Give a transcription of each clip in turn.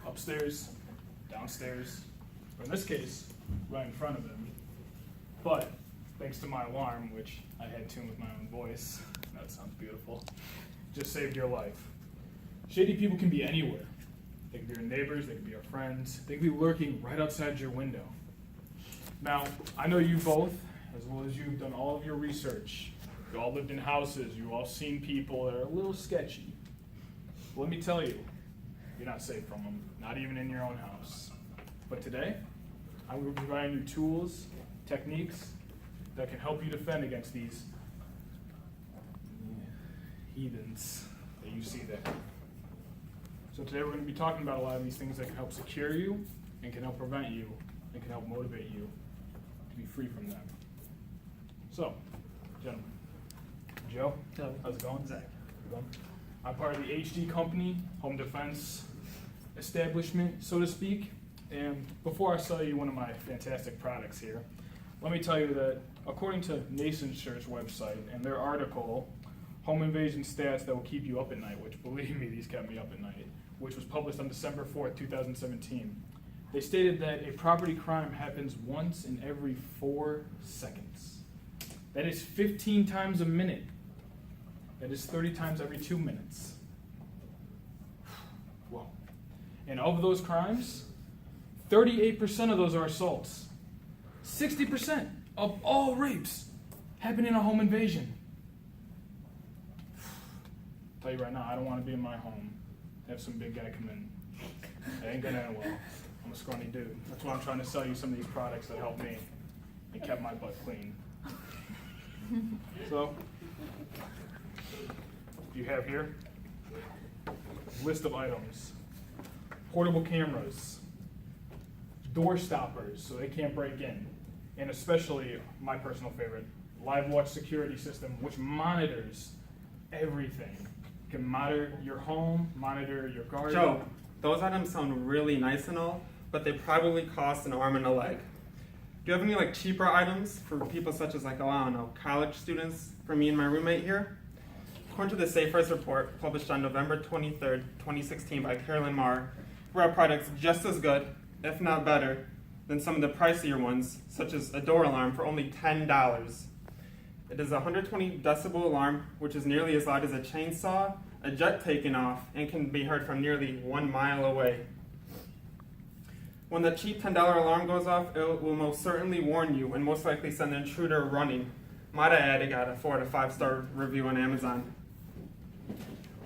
upstairs, downstairs, or in this case, right in front of him. But thanks to my alarm, which I had tuned with my own voice, that sounds beautiful, just saved your life. Shady people can be anywhere. They can be your neighbors, they can be your friends, they can be lurking right outside your window. Now, I know you both, as well as you've done all of your research. You all lived in houses, you've all seen people that are a little sketchy. But let me tell you, you're not safe from them, not even in your own house. But today, I'm going to be providing you tools, techniques that can help you defend against these heathens that you see there. So today we're going to be talking about a lot of these things that can help secure you and can help prevent you and can help motivate you to be free from them. So, gentlemen, Joe, how's it going? Zach. I'm part of the HD Company Home Defense establishment, so to speak. And before I sell you one of my fantastic products here, let me tell you that according to NationSearch website and their article, Home Invasion Stats That Will Keep You Up at Night, which believe me, these kept me up at night, which was published on December 4th, 2017. They stated that a property crime happens once in every 4 seconds. That is 15 times a minute. That is 30 times every 2 minutes. Whoa. And of those crimes, 38% of those are assaults. 60% of all rapes happen in a home invasion. Tell you right now, I don't want to be in my home, have some big guy come in. It ain't gonna end well. I'm a scrawny dude. That's why I'm trying to sell you some of these products that help me and kept my butt clean. So, you have here a list of items. Portable cameras, door stoppers so they can't break in, and especially my personal favorite, LiveWatch security system, which monitors everything. You can monitor your home, monitor your garden. Joe, those items sound really nice and all, but they probably cost an arm and a leg. Do you have any cheaper items for people such as I don't know, college students, for me and my roommate here? According to the Safe First report published on November 23rd, 2016 by Carolyn Marr, we have products just as good, if not better, than some of the pricier ones, such as a door alarm for only $10. It is a 120 decibel alarm, which is nearly as loud as a chainsaw, a jet taking off, and can be heard from nearly 1 mile away. When the cheap $10 alarm goes off, it will most certainly warn you and most likely send the intruder running. Might I add, it got a 4 to 5 star review on Amazon.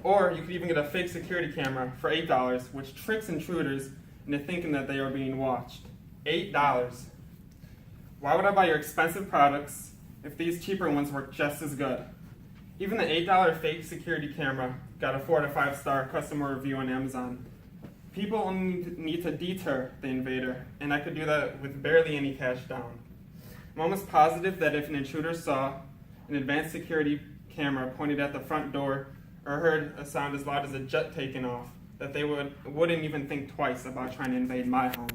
Or you could even get a fake security camera for $8, which tricks intruders into thinking that they are being watched. $8. Why would I buy your expensive products if these cheaper ones work just as good? Even the $8 fake security camera got a 4 to 5 star customer review on Amazon. People only need to deter the invader, and I could do that with barely any cash down. I'm almost positive that if an intruder saw an advanced security camera pointed at the front door or heard a sound as loud as a jet taking off, that they wouldn't even think twice about trying to invade my home.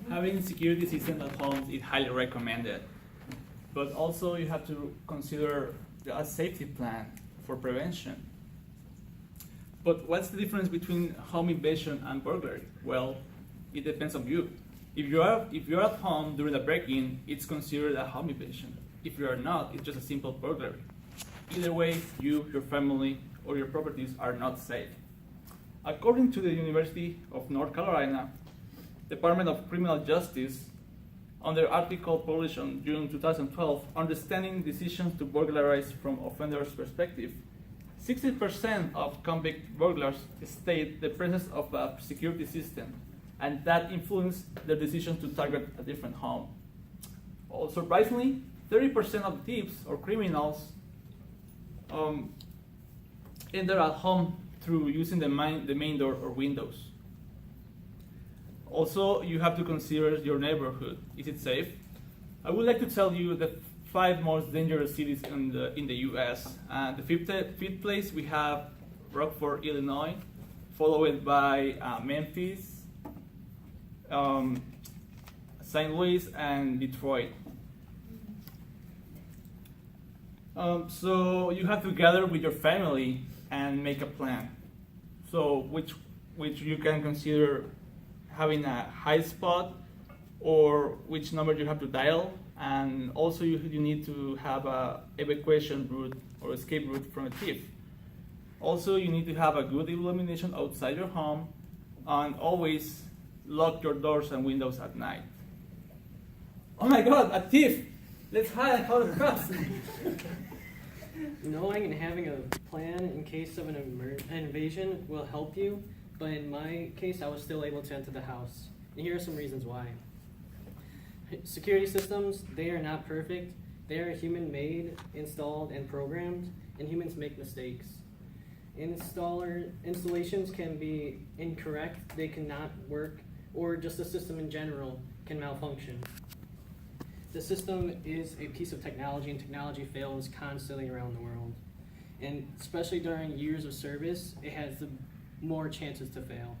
Having security systems at home is highly recommended, but also you have to consider a safety plan for prevention. But what's the difference between home invasion and burglary? Well, it depends on you. If you're at home during a break-in, it's considered a home invasion. If you are not, it's just a simple burglary. Either way, you, your family, or your properties are not safe. According to the University of North Carolina, Department of Criminal Justice, on their article published on June 2012, Understanding Decisions to Burglarize from Offenders' Perspective, 60% of convict burglars state the presence of a security system, and that influenced their decision to target a different home. Surprisingly, 30% of thieves or criminals enter at home through using the main door or windows. Also, you have to consider your neighborhood. Is it safe? I would like to tell you the 5 most dangerous cities in the U.S. The fifth place we have Rockford, Illinois, followed by Memphis, St. Louis, and Detroit. So you have to gather with your family and make a plan. So which you can consider having a high spot, or which number you have to dial, and also you need to have a evacuation route or escape route from a thief. Also, you need to have a good illumination outside your home, and always lock your doors and windows at night. Oh my God, a thief! Let's hide and call the cops. Knowing and having a plan in case of an invasion will help you, but in my case, I was still able to enter the house. And here are some reasons why. Security systems, they are not perfect. They are human-made, installed, and programmed, and humans make mistakes. Installations can be incorrect, they cannot work, or just the system in general can malfunction. The system is a piece of technology, and technology fails constantly around the world. And especially during years of service, it has more chances to fail.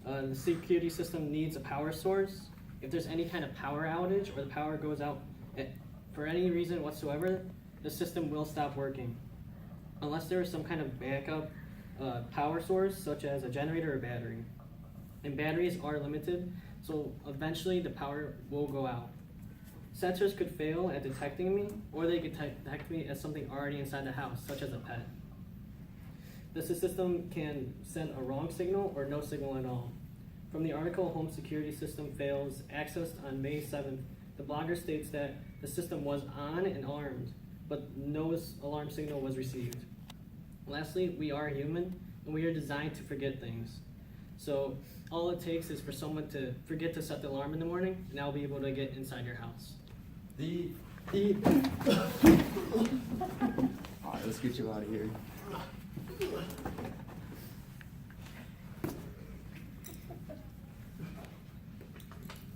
The security system needs a power source. If there's any kind of power outage or the power goes out for any reason whatsoever, the system will stop working. Unless there is some kind of backup power source, such as a generator or battery. And batteries are limited, so eventually the power will go out. Sensors could fail at detecting me, or they could detect me as something already inside the house, such as a pet. The system can send a wrong signal or no signal at all. From the article, Home Security System Fails, accessed on May 7th, the blogger states that the system was on and armed, but no alarm signal was received. Lastly, we are human, and we are designed to forget things. So all it takes is for someone to forget to set the alarm in the morning, and I'll be able to get inside your house. Alright, let's get you out of here.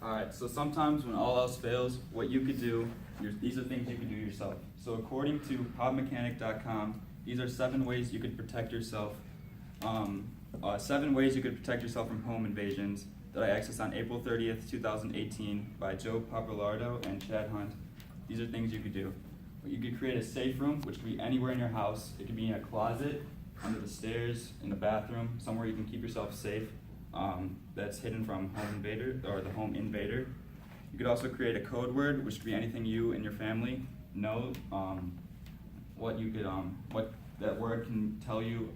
Alright, so sometimes when all else fails, what you could do, these are things you could do yourself. So according to podmechanic.com, these are 7 ways you could protect yourself. 7 ways you could protect yourself from home invasions that I accessed on April 30th, 2018 by Joe Papalardo and Chad Hunt. These are things you could do. You could create a safe room, which could be anywhere in your house. It could be in a closet, under the stairs, in the bathroom, somewhere you can keep yourself safe. That's hidden from home invader or the home invader. You could also create a code word, which could be anything you and your family know. What that word can tell you.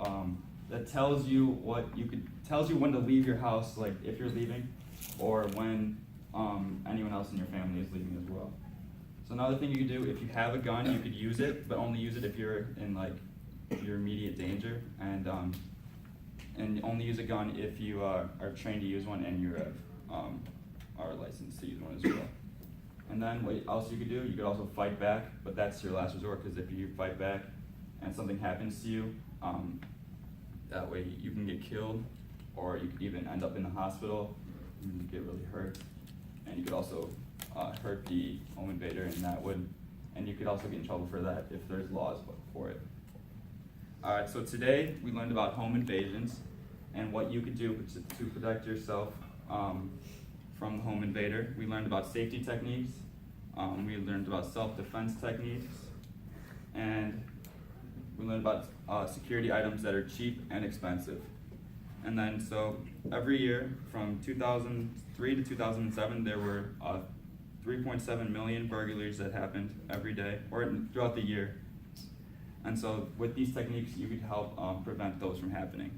That tells you tells you when to leave your house, like if you're leaving, or when anyone else in your family is leaving as well. So another thing you could do, if you have a gun, you could use it, but only use it if you're in your immediate danger, and only use a gun if you are trained to use one and you are licensed to use one as well. And then what else you could do, you could also fight back, but that's your last resort, because if you fight back and something happens to you, that way you can get killed, or you could even end up in the hospital and get really hurt. And you could also hurt the home invader, and you could also get in trouble for that if there's laws for it. Alright, so today we learned about home invasions and what you could do to protect yourself from the home invader. We learned about safety techniques, we learned about self-defense techniques, and we learned about security items that are cheap and expensive. And then, so every year from 2003 to 2007, there were 3.7 million burglaries that happened every day, or throughout the year. And so with these techniques, you could help prevent those from happening.